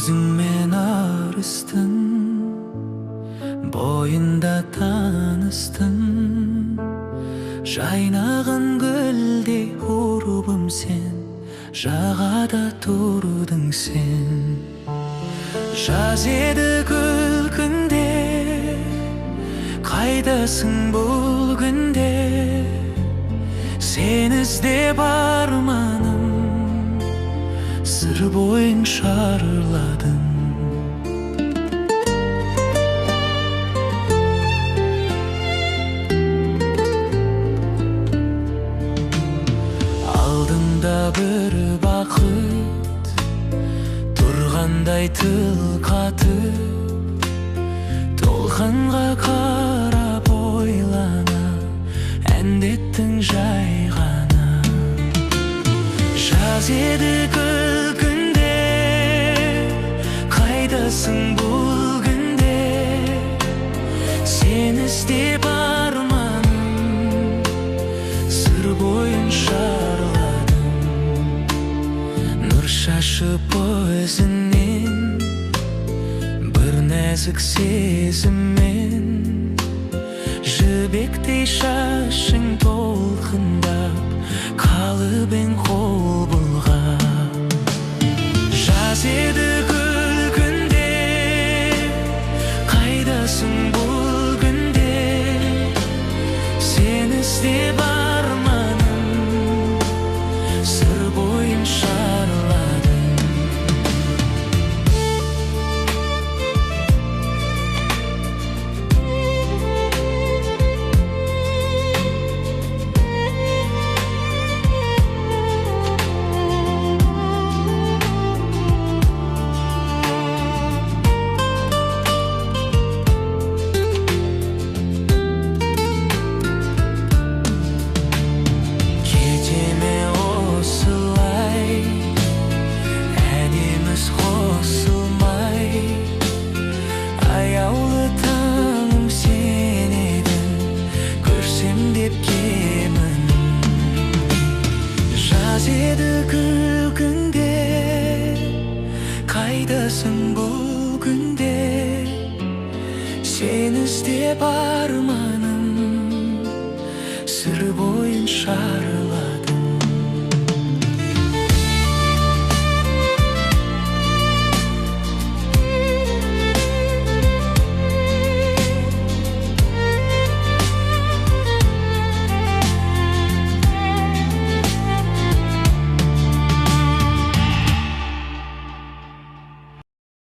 өзіңмен арыстым, бойында таныстым. Жайнаған гүлдей урубым сен, жағада тұрдың сен. Жаз еді күлкіңде, қайдасың бұл күнде? Сен іздеп арманым, сыр бойын шарладым. Алдымда бір бақыт тұрғандай тыл қатып, толқынға қарап ойлана әндеттің жай ғана. Жаз еді күлкіңде, қайдасың бұл күнде? Сен іздеп арманым, сыр бойын шарладым. Нұр шашып өзіңнен, бір нәзік сезіммен, жібектей шашың толқындап, қалып ең қол бұлғап. Жаз еді күлкіңде, қайдасың бұл күнде? Сен іздеп арманым, сыр бойын шарладым. Жаз еді күлкіңде, қайдасың бұл күнде? Сен іздеп арманым, сыр бойын шар